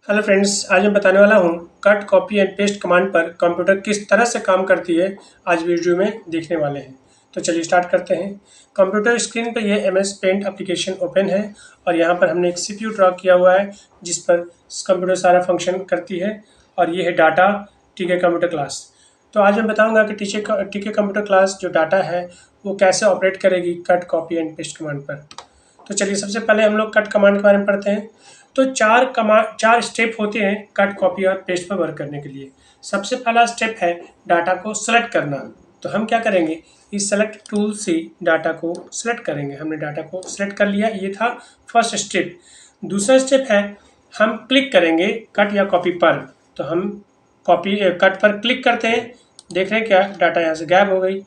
Hello friends, आज मैं बताने वाला हूँ cut copy and paste command पर कंप्यूटर किस तरह से काम करती है। आज वीडियो में देखने वाले हैं। तो चलिए स्टार्ट करते हैं। कंप्यूटर स्क्रीन पर ये MS पेंट एप्लीकेशन ओपन है और यहाँ पर हमने एक CPU ड्रॉ किया हुआ है जिस पर कंप्यूटर सारा फंक्शन करती है। और ये है डाटा TK कंप्यूटर क्लास। तो आज मैं बताऊँगा कि TK कंप्यूटर क्लास जो डाटा है वो कैसे ऑपरेट करेगी cut copy and paste command पर। तो चलिए सबसे पहले हम लोग कट कमांड के बारे में पढ़ते हैं। तो चार स्टेप होते हैं कट कॉपी और पेस्ट पर वर्क करने के लिए। सबसे पहला स्टेप है डाटा को सेलेक्ट करना। तो हम क्या करेंगे, इस सेलेक्ट टूल से डाटा को सेलेक्ट करेंगे। हमने डाटा को सेलेक्ट कर लिया, ये था फर्स्ट स्टेप। दूसरा स्टेप है हम क्लिक करेंगे कट या कॉपी पर। तो हम कट पर क्लिक करते हैं, देख रहे हैं क्या डाटा यहाँ से गायब हो गई।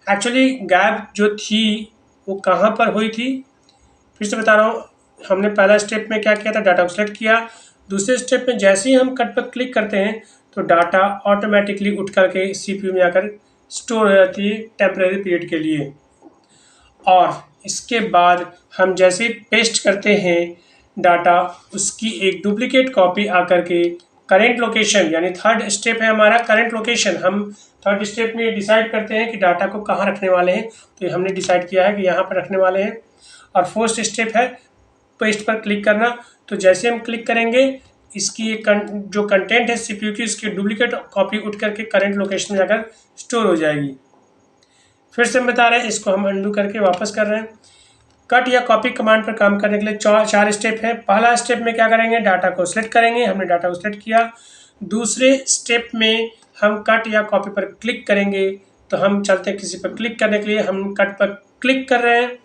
एक्चुअली गायब जो थी वो कहाँ पर हुई थी, फिर से बता रहा हूँ। हमने पहला स्टेप में क्या किया था, डाटा को सेलेक्ट किया। दूसरे स्टेप में जैसे ही हम कट पर क्लिक करते हैं तो डाटा ऑटोमेटिकली उठ करके CPU में आकर स्टोर हो जाती है टेम्परेरी पीरियड के लिए। और इसके बाद हम जैसे ही पेस्ट करते हैं डाटा, उसकी एक डुप्लीकेट कॉपी आकर के करेंट लोकेशन, यानी थर्ड स्टेप है हमारा करेंट लोकेशन। हम थर्ड स्टेप में डिसाइड करते हैं कि डाटा को कहाँ रखने वाले हैं। तो ये हमने डिसाइड किया है कि यहाँ पर रखने वाले हैं। और फोर्थ स्टेप है पेस्ट पर क्लिक करना। तो जैसे हम क्लिक करेंगे इसकी जो कंटेंट है CPU की, उसकी डुप्लीकेट कॉपी उठ करके करंट लोकेशन में जाकर स्टोर हो जाएगी। फिर से हम बता रहे हैं, इसको हम अंडू करके वापस कर रहे हैं। कट या कॉपी कमांड पर काम करने के लिए चार स्टेप है। पहला स्टेप में क्या करेंगे, डाटा को सिलेक्ट करेंगे। हमने डाटा को सिलेक्ट किया। दूसरे स्टेप में हम कट या कॉपी पर क्लिक करेंगे। तो हम चलते हैं किसी पर क्लिक करने के लिए, हम कट पर क्लिक कर रहे हैं।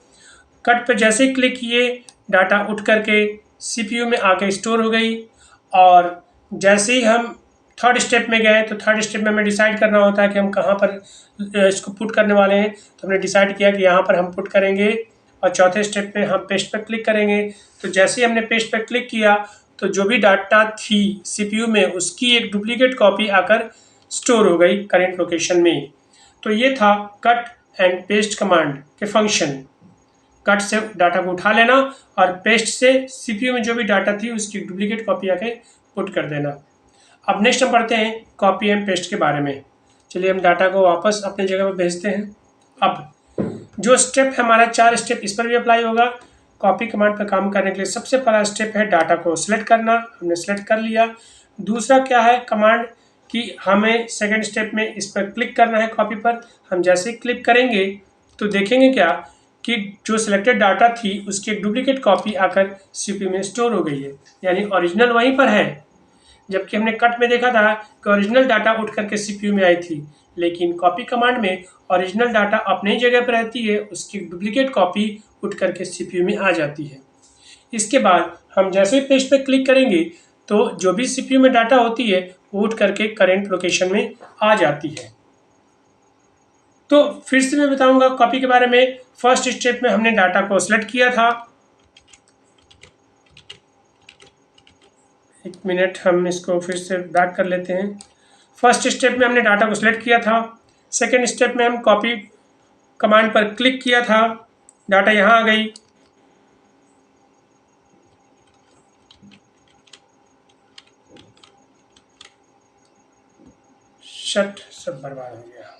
कट पर जैसे ही क्लिक किए डाटा उठ करके CPU में आके स्टोर हो गई। और जैसे ही हम थर्ड स्टेप में गए तो थर्ड स्टेप में हमें डिसाइड करना होता है कि हम कहाँ पर इसको पुट करने वाले हैं। तो हमने डिसाइड किया कि यहाँ पर हम पुट करेंगे। और चौथे स्टेप में हम पेस्ट पर क्लिक करेंगे। तो जैसे ही हमने पेस्ट पर क्लिक किया तो जो भी डाटा थी CPU में उसकी एक डुप्लीकेट कॉपी आकर स्टोर हो गई करेंट लोकेशन में। तो ये था कट एंड पेस्ट कमांड के फंक्शन। कट से डाटा को उठा लेना और पेस्ट से CPU में जो भी डाटा थी उसकी डुप्लीकेट कॉपी आके पुट कर देना। अब नेक्स्ट हम पढ़ते हैं कॉपी एंड पेस्ट के बारे में। चलिए हम डाटा को वापस अपनी जगह पर भेजते हैं। अब जो स्टेप है हमारा, चार स्टेप इस पर भी अप्लाई होगा। कॉपी कमांड पर काम करने के लिए सबसे पहला स्टेप है डाटा को सिलेक्ट करना। हमने सेलेक्ट कर लिया। दूसरा क्या है कमांड कि हमें सेकेंड स्टेप में इस पर क्लिक करना है कॉपी पर। हम जैसे ही क्लिक करेंगे तो देखेंगे क्या कि जो सिलेक्टेड डाटा थी उसकी एक डुप्लीकेट कॉपी आकर CPU में स्टोर हो गई है, यानी ओरिजिनल वहीं पर है। जबकि हमने कट में देखा था कि ओरिजिनल डाटा उठ करके CPU में आई थी, लेकिन कॉपी कमांड में ओरिजिनल डाटा अपनी जगह पर रहती है, उसकी डुप्लीकेट कॉपी उठ करके CPU में आ जाती है। इसके बाद हम जैसे ही पेज पे क्लिक करेंगे तो जो भी CPU में डाटा होती है वो उठ करके करेंट लोकेशन में आ जाती है। तो फिर से मैं बताऊंगा कॉपी के बारे में। फर्स्ट स्टेप में हमने डाटा को सिलेक्ट किया था। एक मिनट, हम इसको फिर से बैक कर लेते हैं। फर्स्ट स्टेप में हमने डाटा को सिलेक्ट किया था। सेकेंड स्टेप में हम कॉपी कमांड पर क्लिक किया था, डाटा यहाँ आ गई। शट, सब बर्बाद हो गया।